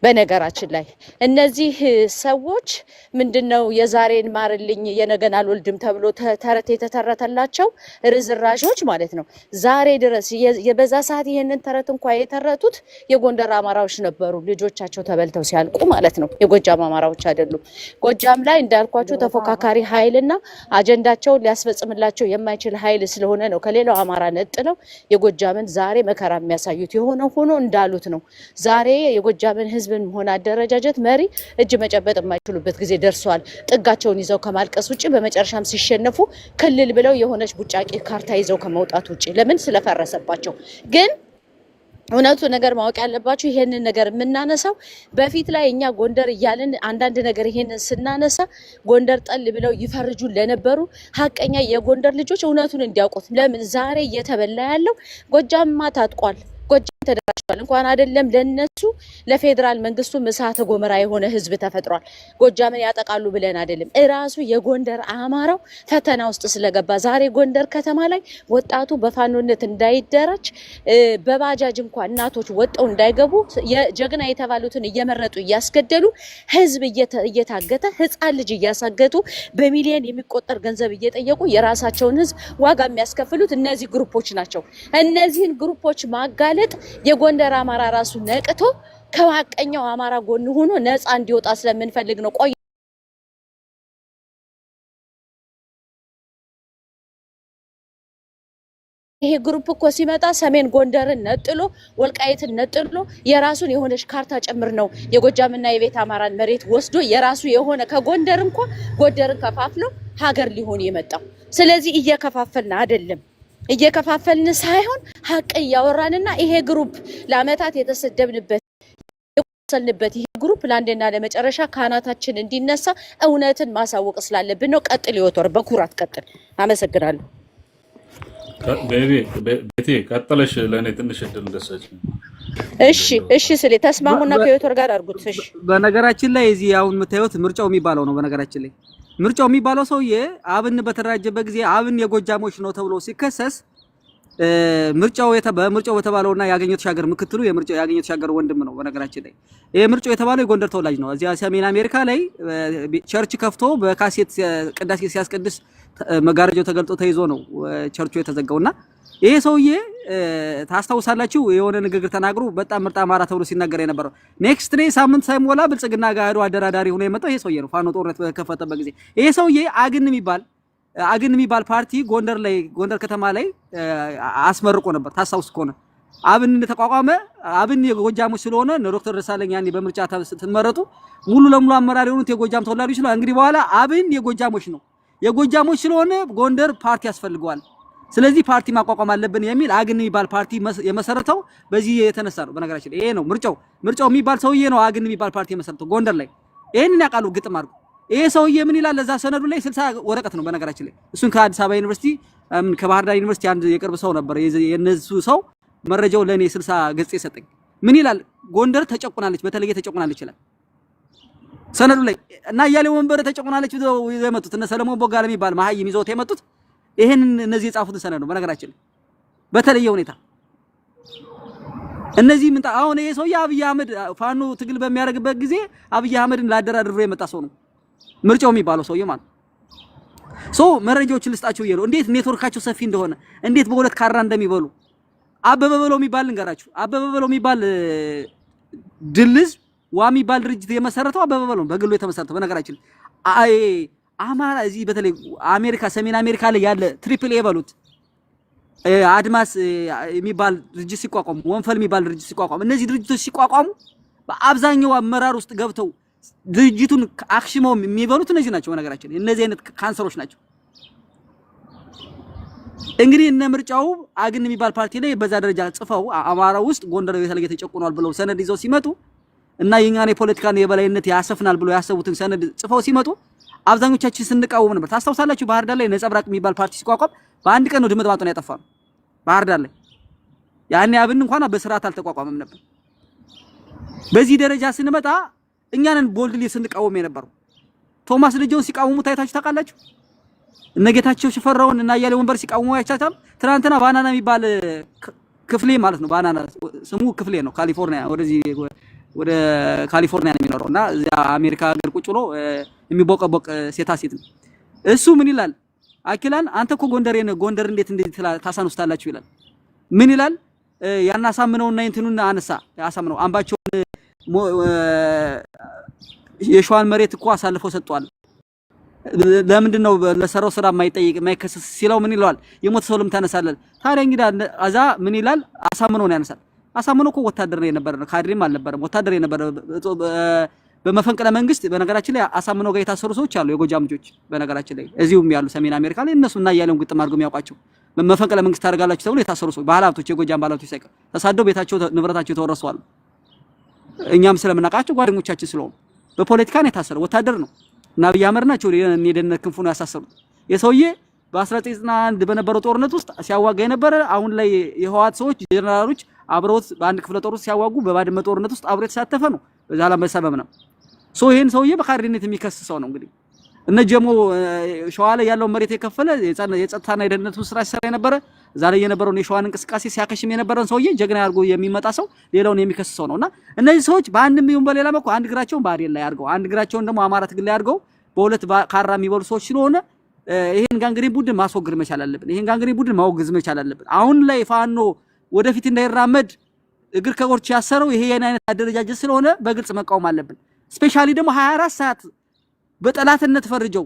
በነገራችን ላይ እነዚህ ሰዎች ምንድነው የዛሬን ማርልኝ የነገን አልወልድም ተብሎ ተረት የተተረተላቸው ርዝራዦች ማለት ነው። ዛሬ ድረስ የበዛ ሰዓት ይሄንን ተረት እንኳን የተረቱት የጎንደር አማራዎች ነበሩ፣ ልጆቻቸው ተበልተው ሲያልቁ ማለት ነው። የጎጃም አማራዎች አይደሉም። ጎጃም ላይ እንዳልኳቸው ተፎካካሪ ኃይልና አጀንዳቸውን ሊያስፈጽምላቸው የማይችል ኃይል ስለሆነ ነው ከሌላው አማራ ነጥለው የጎጃምን ዛሬ መከራ የሚያሳዩት የሆነ ሆኖ እንዳሉት ነው። ዛሬ የጎጃምን ህዝብ ሆነ አደረጃጀት መሪ እጅ መጨበጥ የማይችሉበት ጊዜ ደርሷል። ጥጋቸውን ይዘው ከማልቀስ ውጪ በመጨረሻም ሲሸነፉ ክልል ብለው የሆነች ቡጫቂ ካርታ ይዘው ከመውጣት ውጪ ለምን ስለፈረሰባቸው። ግን እውነቱ ነገር ማወቅ ያለባችሁ ይሄንን ነገር የምናነሳው በፊት ላይ እኛ ጎንደር እያልን አንዳንድ ነገር ይሄንን ስናነሳ ጎንደር ጠል ብለው ይፈርጁን ለነበሩ ሀቀኛ የጎንደር ልጆች እውነቱን እንዲያውቁት። ለምን ዛሬ እየተበላ ያለው ጎጃምማ ታጥቋል፣ ጎጃም ተደራጅቷል። እንኳን አይደለም ለነሱ ለፌደራል መንግስቱ እሳተ ገሞራ የሆነ ህዝብ ተፈጥሯል። ጎጃምን ያጠቃሉ ብለን አይደለም፣ እራሱ የጎንደር አማራው ፈተና ውስጥ ስለገባ ዛሬ ጎንደር ከተማ ላይ ወጣቱ በፋኖነት እንዳይደራጅ በባጃጅ እንኳን እናቶች ወጣው እንዳይገቡ የጀግና የተባሉትን እየመረጡ እያስገደሉ ህዝብ እየታገተ ህፃን ልጅ እያሳገቱ በሚሊዮን የሚቆጠር ገንዘብ እየጠየቁ የራሳቸውን ህዝብ ዋጋ የሚያስከፍሉት እነዚህ ግሩፖች ናቸው። እነዚህን ግሩፖች ማጋለጥ የጎንደር አማራ ራሱ ነቅቶ ከዋቀኛው አማራ ጎን ሆኖ ነፃ እንዲወጣ ስለምንፈልግ ነው። ቆይ ይሄ ግሩፕ እኮ ሲመጣ ሰሜን ጎንደርን ነጥሎ ወልቃይትን ነጥሎ የራሱን የሆነች ካርታ ጨምር ነው የጎጃምና የቤት አማራን መሬት ወስዶ የራሱ የሆነ ከጎንደር እንኳን ጎንደርን ከፋፍሎ ሀገር ሊሆን የመጣው። ስለዚህ እየከፋፈልን አይደለም፣ እየከፋፈልን ሳይሆን ሀቅ እያወራንና ይሄ ግሩፕ ለአመታት የተሰደብንበት የቆሰልንበት ይሄ ግሩፕ ለአንዴና ለመጨረሻ ካናታችን እንዲነሳ እውነትን ማሳወቅ ስላለብን ነው። ቀጥል ይወጣር በኩራት ቀጥል። አመሰግናለሁ። ቤቴ ቀጥለሽ ለእኔ ትንሽ እድል እንደሰጭ። እሺ ስለ ተስማሙና ከዮቶር ጋር አድርጉት። እሺ በነገራችን ላይ እዚህ አሁን የምታዩት ምርጫው የሚባለው ነው። በነገራችን ላይ ምርጫው የሚባለው ሰውዬ አብን በተደራጀበት ጊዜ አብን የጎጃሞች ነው ተብሎ ሲከሰስ ምርጫው በምርጫው በተባለውና ያገኘው ተሻገር ምክትሉ የምርጫው ያገኘው ተሻገር ወንድም ነው። በነገራችን ላይ ይሄ ምርጫው የተባለው የጎንደር ተወላጅ ነው። እዚያ ሰሜን አሜሪካ ላይ ቸርች ከፍቶ በካሴት ቅዳሴ ሲያስቀድስ መጋረጃው ተገልጦ ተይዞ ነው ቸርቹ የተዘጋውና ይሄ ሰውዬ ታስታውሳላችሁ የሆነ ንግግር ተናግሮ በጣም ምርጥ አማራ ተብሎ ሲናገር የነበረው ኔክስት ዴይ ሳምንት ሳይሞላ ብልጽግና ጋር ሄዶ አደራዳሪ ሆኖ የመጣው ይሄ ሰውዬ ነው። ፋኖ ጦርነት በከፈተበት ጊዜ ይሄ ሰውዬ አግን የሚባል ፓርቲ ጎንደር ከተማ ላይ አስመርቆ ነበር። ታስታውስ ከሆነ አብን ተቋቋመ። አብን የጎጃሞች ስለሆነ ዶክተር ደሳለኝ ያኔ በምርጫ ተመረጡ። ሙሉ ለሙሉ አመራር የሆኑት የጎጃም ተወላጆች ነው። እንግዲህ በኋላ አብን የጎጃሞች ነው። የጎጃሞች ስለሆነ ጎንደር ፓርቲ ያስፈልገዋል። ስለዚህ ፓርቲ ማቋቋም አለብን የሚል አግን የሚባል ፓርቲ የመሰረተው በዚህ የተነሳ ነው። በነገራችን ላይ ይሄ ነው ምርጫው የሚባል ሰውዬ ነው አግን የሚባል ፓርቲ የመሰረተው ጎንደር ላይ። ይሄንን ያውቃሉ ግጥም አድርጎ። ይሄ ሰውዬ ምን ይላል? ለዛ ሰነዱ ላይ 60 ወረቀት ነው። በነገራችን ላይ እሱን ከአዲስ አበባ ዩኒቨርሲቲ ከባህር ዳር ዩኒቨርሲቲ አንድ የቅርብ ሰው ነበር። የነሱ ሰው መረጃው ለኔ 60 ገጽ የሰጠኝ። ምን ይላል? ጎንደር ተጨቁናለች፣ በተለየ ተጨቁናለች ይላል ሰነዱ ላይ እና እያሌው ወንበር ተጨቁናለች ይዘው የመጡት እነ ሰለሞን ቦጋለ የሚባል መሀይም ይዘውት የመጡት ይሄን እነዚህ የጻፉትን ሰነድ ነው። በነገራችን ላይ በተለየ ሁኔታ እነዚህ ምን አሁን ይሄ ሰውዬ አብይ አህመድ ፋኖ ትግል በሚያደርግበት ጊዜ አብይ አህመድን ላደራድሮ የመጣ ሰው ነው ምርጫው የሚባለው ሰውዬ ማለት መረጃዎችን ልስጣቸው ይሄ ነው እንዴት ኔትወርካቸው ሰፊ እንደሆነ እንዴት በሁለት ካራ እንደሚበሉ አበበ በለው የሚባል እንገራችሁ አበበ በለው የሚባል ድልዝ ዋ የሚባል ድርጅት የመሰረተው አበበ በለው በግሉ የተመሰረተው በነገራችን አማራ እዚህ በተለይ አሜሪካ ሰሜን አሜሪካ ላይ ያለ ትሪፕል ኤ በሉት አድማስ የሚባል ድርጅት ሲቋቋም ወንፈል የሚባል ድርጅት ሲቋቋም እነዚህ ድርጅቶች ሲቋቋሙ በአብዛኛው አመራር ውስጥ ገብተው ድርጅቱን አክሽመው የሚበሉት እነዚህ ናቸው በነገራችን እነዚህ አይነት ካንሰሮች ናቸው እንግዲህ እነ ምርጫው አግን የሚባል ፓርቲ ላይ በዛ ደረጃ ጽፈው አማራ ውስጥ ጎንደር የተለየ ተጨቁኗል ብለው ሰነድ ይዘው ሲመጡ እና የኛን የፖለቲካን የበላይነት ያሰፍናል ብለው ያሰቡትን ሰነድ ጽፈው ሲመጡ አብዛኞቻችን ስንቃወም ነበር ታስታውሳላችሁ ባህር ዳር ላይ ነጸብራቅ የሚባል ፓርቲ ሲቋቋም በአንድ ቀን ነው ድምጥማጡን ያጠፋው ባህር ዳር ላይ ያኔ አብን እንኳን በስርዓት አልተቋቋመም ነበር በዚህ ደረጃ ስንመጣ እኛንን ቦልድሊ ስንቃወም የነበረው ቶማስ ልጆን ሲቃወሙ ታይታችሁ ታውቃላችሁ እነጌታቸው ሽፈራውን እና ያለ ወንበር ሲቃወሙ አይቻታም ትናንትና ባናና የሚባል ክፍሌ ማለት ነው ባናና ስሙ ክፍሌ ነው ካሊፎርኒያ ወደዚህ ወደ ካሊፎርኒያ ነው የሚኖረውና እዚያ አሜሪካ ሀገር ቁጭ ብሎ የሚቦቀቦቅ ሴት ነው እሱ ምን ይላል አኪላን አንተ እኮ ጎንደሬ ነህ ጎንደር እንዴት ታሳኑስታላችሁ ይላል ምን ይላል ያናሳምነውና እንትኑን አነሳ ያሳምነው አምባቸውን የሸዋን መሬት እኮ አሳልፈው ሰጥቷል ለምንድን ነው ለሰራው ስራ የማይከሰስ ሲለው ምን ይለዋል የሞተ ሰው ለምን ታነሳለህ ታዲያ እንግዲህ አዛ ምን ይላል አሳምነው ነው ያነሳል አሳምነው እኮ ወታደር ነው የነበረ ካድሬም አልነበረም ወታደር የነበረ በመፈንቅለ መንግስት በነገራችን ላይ አሳምነው ጋር የታሰሩ ሰዎች አሉ የጎጃም ልጆች በነገራችን ላይ እዚሁም ያሉ ሰሜን አሜሪካ ላይ እነሱና ያለውን ግጥም አድርገው የሚያውቃቸው መፈንቅለ መንግስት ታደርጋላችሁ ተብሎ የታሰሩ ሰዎች ባለሀብቶች የጎጃም ባለሀብቶች ሳይቀር ተሳደው ቤታቸው ንብረታቸው ተወረሰዋል እኛም ስለምናውቃቸው ጓደኞቻችን ስለሆኑ በፖለቲካ ነው የታሰረው ወታደር ነው እና አብይ አህመድ ናቸው የደህንነት ክንፉ ነው ያሳሰሩት የሰውዬ በ1991 በነበረው ጦርነት ውስጥ ሲያዋጋ የነበረ አሁን ላይ የህዋት ሰዎች ጀነራሎች አብረውት በአንድ ክፍለ ጦር ውስጥ ሲያዋጉ በባድመ ጦርነት ውስጥ አብሮ የተሳተፈ ነው በዛላ መሰበብ ነው ይሄን ሰውዬ በካድሬነት የሚከስሰው ነው እንግዲህ እነ ጀሞ ሸዋ ላይ ያለው መሬት የከፈለ የጸጥታና የደህንነት ስራ ሲሰራ የነበረ ዛሬ የነበረውን የሸዋን እንቅስቃሴ ሲያከሽም የነበረን ሰውዬ ጀግና ያርጎ የሚመጣ ሰው ሌላውን የሚከስሰው ነውና እነዚህ ሰዎች በአንድም ይሁን በሌላ መልኩ አንድ እግራቸውን ባዴል ላይ አድርገው አንድ እግራቸውን ደግሞ አማራ ትግል ላይ አድርገው በሁለት ካራ የሚበሉ ሰዎች ስለሆነ ይሄን ጋንግሪ ቡድን ማስወገድ መቻል አለብን ይሄን ጋንግሪ ቡድን ማውገዝ መቻል አለብን አሁን ላይ ፋኖ ወደፊት እንዳይራመድ እግር ከቆርጭ ያሰረው ይሄ አይነት አደረጃጀት ስለሆነ በግልጽ መቃወም አለብን ስፔሻሊ ደግሞ 24 ሰዓት በጠላትነት ፈርጀው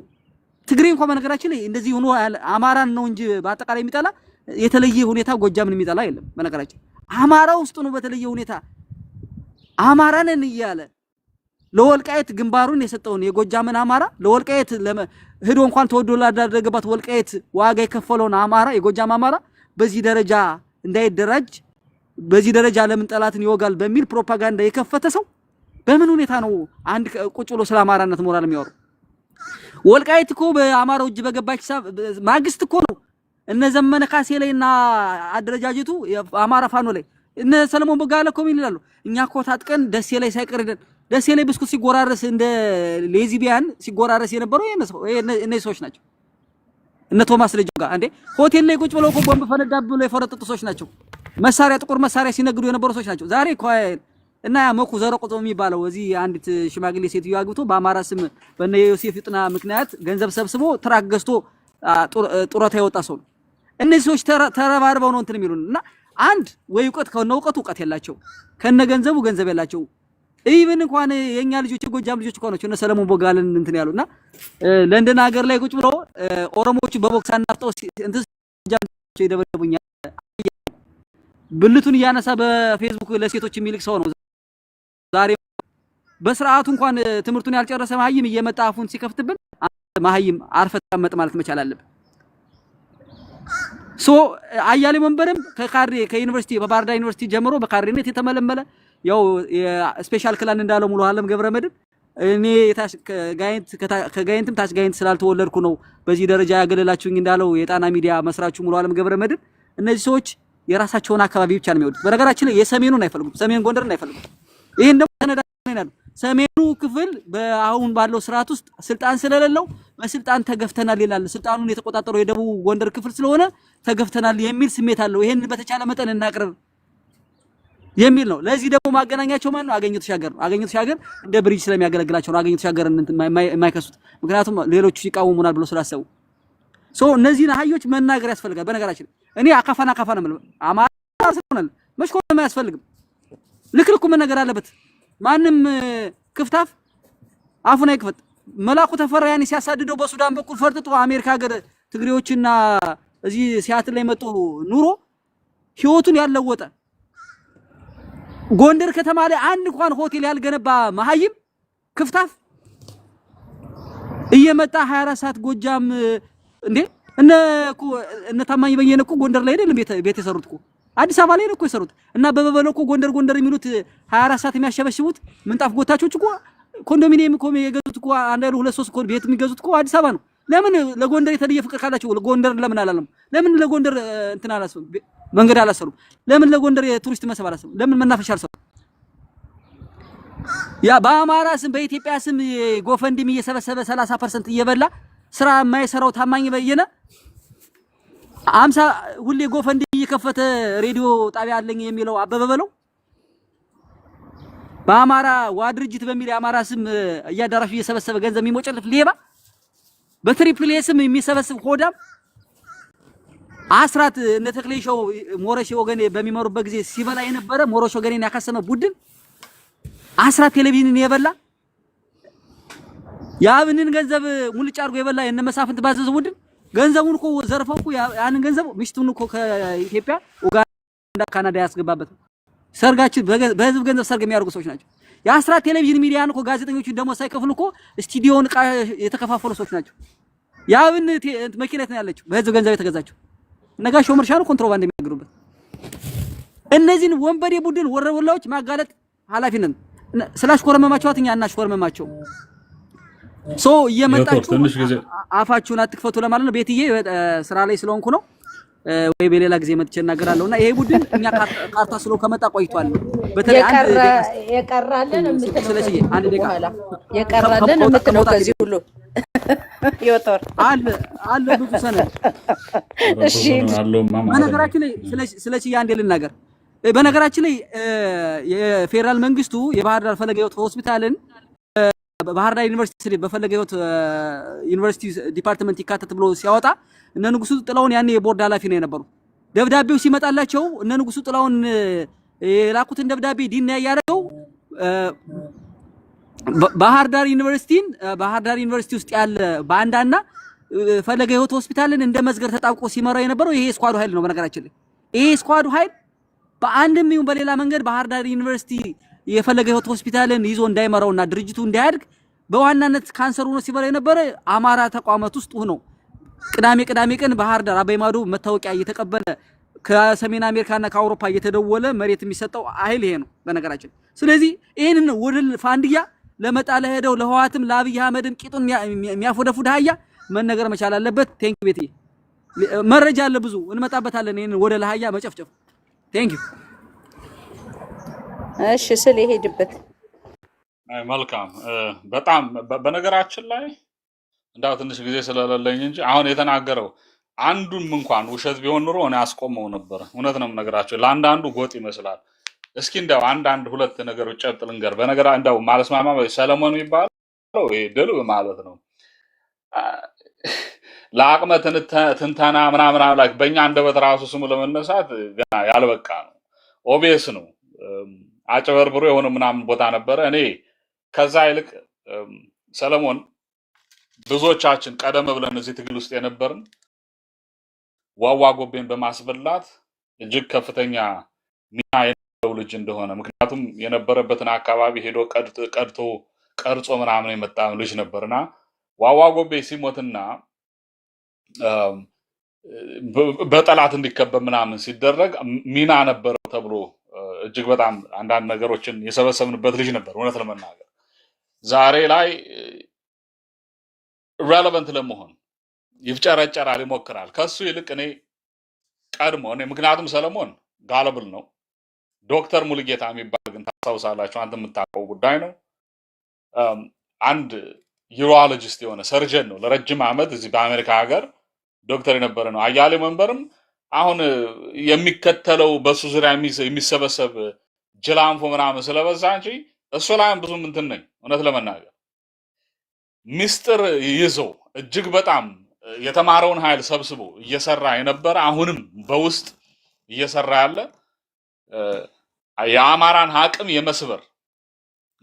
ትግሬ እንኳን በነገራችን ላይ እንደዚህ ሆኖ አማራን ነው እንጂ በአጠቃላይ የሚጠላ የተለየ ሁኔታ ጎጃምን የሚጠላ የለም በነገራችን አማራ ውስጥ ነው በተለየ ሁኔታ አማራንን እያለ ለወልቃይት ግንባሩን የሰጠውን የጎጃምን አማራ ለወልቃይት ሄዶ እንኳን ተወዶ ላዳደገባት ወልቃይት ዋጋ የከፈለውን አማራ የጎጃም አማራ በዚህ ደረጃ እንዳይደራጅ በዚህ ደረጃ ለምን ጠላትን ይወጋል በሚል ፕሮፓጋንዳ የከፈተ ሰው በምን ሁኔታ ነው አንድ ቁጭ ብሎ ስለ አማራነት ሞራል የሚያወሩ ወልቃይት እኮ በአማራው እጅ በገባች ማግስት እኮ ነው እነ ዘመነ ካሴ ላይና አደረጃጀቱ አማራ ፋኖ ላይ እነ ሰለሞን በጋለ እኮ ምን ይላሉ እኛ እኮ ታጥቀን ደሴ ላይ ሳይቀርደን ደሴ ላይ ብስኩት ሲጎራረስ እንደ ሌዚቢያን ሲጎራረስ የነበረው እነዚህ ሰዎች ናቸው እነ ቶማስ ልጅ ጋር አንዴ ሆቴል ላይ ቁጭ ብለው እኮ ቦምብ ፈነዳ ብለው የፈረጠጡ ሰዎች ናቸው መሳሪያ ጥቁር መሳሪያ ሲነግዱ የነበሩ ሰዎች ናቸው ዛሬ እኮ እና ያመኩ ዘረቆጦ የሚባለው እዚህ አንዲት ሽማግሌ ሴትዮ አግብቶ በአማራ ስም በእነ ዮሴፍ ይጥና ምክንያት ገንዘብ ሰብስቦ ትራክ ገዝቶ ጡረታ የወጣ ሰው ነው እነዚህ ሰዎች ተረባርበው ነው እንትን የሚሉና አንድ ወይ ዕውቀት ከሆነ ዕውቀት የላቸው ከነ ገንዘቡ ገንዘብ ያላቸው ኢቭን እንኳን የኛ ልጆች የጎጃም ልጆች እንኳን እነ ሰለሞን ቦጋለን እንትን ያሉና ለንደን ሀገር ላይ ቁጭ ብለው ኦሮሞዎቹ በቦክስ አናፍጠው እንትን ጃምቸው ይደበደቡኛል ብልቱን ያነሳ በፌስቡክ ለሴቶች የሚልክ ሰው ነው ዛሬ በስርዓቱ እንኳን ትምርቱን ያልጨረሰ ማህይም እየመጣ አፉን ሲከፍትብን ማህይም አርፈ ተቀመጥ ማለት መቻል አለበት አያሌ መንበርም ከዩኒቨርሲቲ በባህር ዳር ዩኒቨርሲቲ ጀምሮ በካድሬነት የተመለመለ ያው ስፔሻል ክላን እንዳለው ሙሉ ዓለም ገብረመድን እኔ ከጋይንትም ታች ጋይንት ስላልተወለድኩ ነው በዚህ ደረጃ ያገለላችሁኝ እንዳለው የጣና ሚዲያ መስራቹ ሙሉ ዓለም ገብረመድን እነዚህ ሰዎች የራሳቸውን አካባቢ ብቻ ነው የሚወዱት በነገራችን ላይ የሰሜኑን አይፈልጉም ሰሜን ጎንደርን አይፈልጉም ይሄን ደግሞ ተነዳነናል ሰሜኑ ክፍል በአሁን ባለው ስርዓት ውስጥ ስልጣን ስለሌለው በስልጣን ተገፍተናል ይላል ስልጣኑን የተቆጣጠረው የደቡብ ጎንደር ክፍል ስለሆነ ተገፍተናል የሚል ስሜት አለው ይሄን በተቻለ መጠን እናቅርብ የሚል ነው። ለዚህ ደግሞ ማገናኛቸው ማን ነው? አገኘሁ ተሻገር ነው። አገኘሁ ተሻገር እንደ ብሪጅ ስለሚያገለግላቸው ነው አገኘሁ ተሻገርን የማይከሱት። ምክንያቱም ሌሎቹ ይቃወሙናል ብሎ ስላሰቡ እነዚህን አህዮች መናገር ያስፈልጋል። በነገራችን እኔ አካፋ ነው የምለው አማራ ስለሆነ መሽኮም አያስፈልግም። ልክልኩ መናገር አለበት። ማንም ክፍታፍ አፉን አይክፈት። መላኩ ተፈራ ያኔ ሲያሳድደው በሱዳን በኩል ፈርጥጦ አሜሪካ ሀገር ትግሬዎችና እዚህ ሲያትል ላይ መጥቶ ኑሮ ህይወቱን ያለወጠ ጎንደር ከተማ ላይ አንድ እንኳን ሆቴል ያልገነባ መሀይም ክፍታፍ እየመጣ 24 ሰዓት ጎጃም እንዴ እነ ታማኝ በየነ እኮ ጎንደር ላይ አይደለም ቤት የሰሩት እኮ አዲስ አበባ ላይ ነው እኮ የሰሩት። እና በበበለው እኮ ጎንደር የሚሉት 24 ሰዓት የሚያሸበሽቡት ምንጣፍ ጎታቾች እኮ ኮንዶሚኒየም እኮ የገዙት እኮ አንድ አይደል 2-3 እኮ ቤት የሚገዙት እኮ አዲስ አበባ ነው። ለምን ለጎንደር የተለየ ፍቅር ካላችሁ ጎንደር ለምን አላለም? ለምን ለጎንደር እንትን አላሰሩም? መንገድ አላሰሩም? ለምን ለጎንደር የቱሪስት መስህብ አላሰሩም? ለምን መናፈሻ አልሰሩም? ያ በአማራ ስም በኢትዮጵያ ስም ጎፈንድም እየሰበሰበ 30% እየበላ ስራ የማይሰራው ታማኝ በየነ 50 ሁሌ ጎፈንድም እየከፈተ ሬዲዮ ጣቢያ አለኝ የሚለው አበበ በለው በአማራ ዋድርጅት በሚል የአማራ ስም እያዳራሹ እየሰበሰበ ገንዘብ የሚሞጨልፍ ሌባ በትሪፕል ስም የሚሰበስብ ሆዳም አስራት እነ ተክሌሾው ሞረሽ ወገኔ በሚመሩበት ጊዜ ሲበላ የነበረ ሞረሽ ወገኔን ያከሰመ ቡድን አስራት ቴሌቪዥንን የበላ ያብንን ገንዘብ ሙልጭ አድርጎ የበላ የነ መሳፍንት ባዘዘው ቡድን ገንዘቡን እኮ ዘርፈው እኮ ያንን ገንዘብ ሚስቱን እኮ ከኢትዮጵያ ኡጋንዳ ካናዳ ያስገባበት ሰርጋችን በህዝብ ገንዘብ ሰርግ የሚያደርጉ ሰዎች ናቸው። የአስራት ቴሌቪዥን ሚዲያን እኮ ጋዜጠኞችን ደሞ ሳይከፍሉ እኮ ስቱዲዮውን የተከፋፈሉ ሰዎች ናቸው። ያብን መኪናት ነው ያለችው በህዝብ ገንዘብ የተገዛችው ነጋሽ ወመርሻ ነው ኮንትሮባንድ የሚያገሩበት። እነዚህን ወንበዴ ቡድን ወረወላዎች ማጋለጥ ኃላፊነት ስላሽኮረመማቸው አትኛ እናሽኮረመማቸው እየመጣችሁ አፋችሁን አትክፈቱ ለማለት ነው። ቤትዬ ስራ ላይ ስለሆንኩ ነው ወይ በሌላ ጊዜ መጥቼ እናገራለሁና ይሄ ቡድን እኛ ካርታ ስለው ከመጣ ቆይቷል። በተለይ አንድ የቀራለን የምትለው ስለዚህ አንድ ደቂቃ የቀራለን የምትለው ከዚህ ሁሉ ዮቶር አለ ብዙ ሰነድ። እሺ በነገራችን ላይ ስለዚህ አንዴ ልናገር። በነገራችን ላይ የፌደራል መንግስቱ የባህር ዳር ፈለገ ሕይወት ሆስፒታልን ባህር ዳር ዩኒቨርሲቲ በፈለገ ሕይወት ዩኒቨርሲቲ ዲፓርትመንት ይካተት ብሎ ሲያወጣ እነ ንጉሱ ጥላውን ያኔ የቦርድ ኃላፊ ነው የነበሩ። ደብዳቤው ሲመጣላቸው እነ ንጉሱ ጥላውን የላኩትን ደብዳቤ ዲና ያያረው ባህር ዳር ዩኒቨርሲቲ ውስጥ ያለ ባንዳና ፈለገ ሕይወት ሆስፒታልን እንደ መዝገር ተጣብቆ ሲመራው የነበረው ይሄ ስኳዱ ኃይል ነው። በነገራችን ላይ ይሄ ስኳዱ ኃይል በአንድም ይሁን በሌላ መንገድ ባህር ዳር ዩኒቨርሲቲ የፈለገ ሕይወት ሆስፒታልን ይዞ እንዳይመራውና ድርጅቱ እንዳያድግ በዋናነት ካንሰር ሆኖ ሲበላ የነበረ አማራ ተቋማት ውስጥ ሆኖ ቅዳሜ ቀን ባህር ዳር አባይ ማዶ መታወቂያ እየተቀበለ ከሰሜን አሜሪካና ከአውሮፓ እየተደወለ መሬት የሚሰጠው ኃይል ይሄ ነው በነገራችን። ስለዚህ ይሄንን ወደል ፋንድያ ለመጣለ ሄደው ለህዋትም ለአብይ አህመድም ቂጡን የሚያፎደፉድ ሀያ መነገር መቻል አለበት። ቴንክ ቤት መረጃ አለ ብዙ እንመጣበታለን። ይሄንን ወደ ለሀያ መጨፍጨፍ ቴንክ ዩ። እሺ ስለ ይሄድበት መልካም በጣም በነገራችን ላይ እንዳው ትንሽ ጊዜ ስለሌለኝ እንጂ አሁን የተናገረው አንዱም እንኳን ውሸት ቢሆን ኑሮ እኔ አስቆመው ነበር። እውነት ነው የምነግራችሁ። ለአንዳንዱ ጎጥ ይመስላል። እስኪ እንዳው አንድ ሁለት ነገሮች ጨብጥ ልንገር። በነገራ እንዳው ማለስማማ ሰለሞን የሚባለው ይሄ ድል ማለት ነው ለአቅመ ትንተና ምናምን ላይ በእኛ አንደበት ራሱ ስሙ ለመነሳት ገና ያልበቃ ነው። ኦቤስ ነው አጨበርብሮ የሆነ ምናምን ቦታ ነበረ። እኔ ከዛ ይልቅ ሰለሞን ብዙዎቻችን ቀደም ብለን እዚህ ትግል ውስጥ የነበርን ዋዋ ጎቤን በማስበላት እጅግ ከፍተኛ ሚና የነበረው ልጅ እንደሆነ ምክንያቱም የነበረበትን አካባቢ ሄዶ ቀርጾ ምናምን የመጣ ልጅ ነበርና ዋዋ ጎቤ ሲሞትና በጠላት እንዲከበብ ምናምን ሲደረግ ሚና ነበረው ተብሎ እጅግ በጣም አንዳንድ ነገሮችን የሰበሰብንበት ልጅ ነበር። እውነት ለመናገር ዛሬ ላይ ሬሌቫንት ለመሆን ይፍጨረጨራል፣ ይሞክራል። ከሱ ይልቅ እኔ ቀድሞ ምክንያቱም ሰለሞን ጋለብል ነው። ዶክተር ሙሉጌታ የሚባል ግን ታስታውሳላችሁ፣ አንተ የምታውቀው ጉዳይ ነው። አንድ ዩሮሎጂስት የሆነ ሰርጀን ነው። ለረጅም ዓመት እዚህ በአሜሪካ ሀገር ዶክተር የነበረ ነው። አያሌ መንበርም አሁን የሚከተለው በሱ ዙሪያ የሚሰበሰብ ጅላንፎ ምናምን ስለበዛ እንጂ እሱ ላይም ብዙም እንትን ነኝ እውነት ለመናገር ሚስጥር ይዞ እጅግ በጣም የተማረውን ኃይል ሰብስቦ እየሰራ የነበረ አሁንም በውስጥ እየሰራ ያለ የአማራን አቅም የመስበር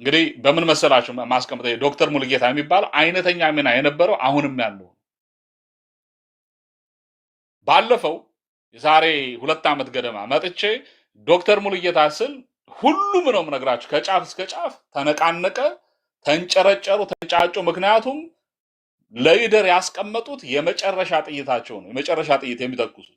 እንግዲህ በምን መሰላችሁ ማስቀመጥ ዶክተር ሙሉጌታ የሚባለው አይነተኛ ሚና የነበረው አሁንም ያለው ባለፈው የዛሬ 2 ዓመት ገደማ መጥቼ ዶክተር ሙሉጌታ ስል ሁሉም ነው የምነግራችሁ ከጫፍ እስከ ጫፍ ተነቃነቀ ተንጨረጨሩ ተንጫጩ ምክንያቱም ለይደር ያስቀመጡት የመጨረሻ ጥይታቸው ነው የመጨረሻ ጥይት የሚተኩሱት